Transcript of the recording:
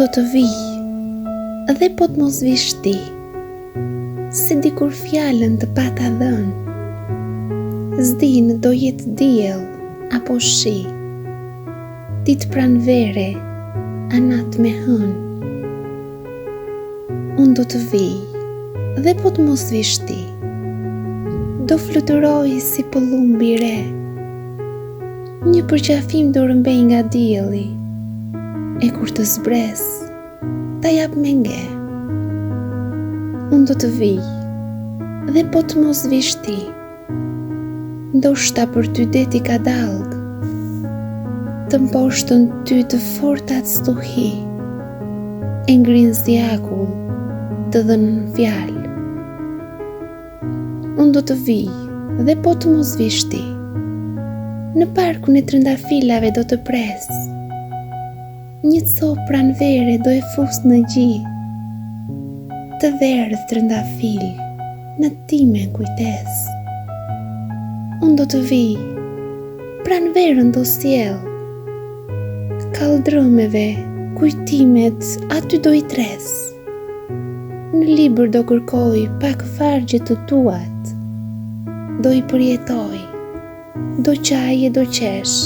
do të vij, dhe po të mos vish ti, se dikur fjalën të pata dhën, s'din do jetë diell apo shi, ditë pranvere, a natë me hën. Unë do të vij, dhe po të mos vish ti, do fluturoj si pëllumbi i re, një përqafim do rëmbej nga dielli, e kur të zbres, ta jap me nge. Unë do të vij, dhe po të mos vish ti, ndoshta për ty deti ka dalg, të mposhtën ty të fortat stuhi, e ngrin zjakull të dhënën fjalë. Unë do të vij, dhe po të mos vish ti, në parkun e trëndafilave do të pres, një copë pranvere do e fus në gji, të verdh trëndafil në time kujtes. Unë do të vij, pranverën do sjell, kaldrëmeve, kujtimet aty do i tres, në libër do kërkoj pak vargje të tuat, do i përjetoj, do qaje do qesh,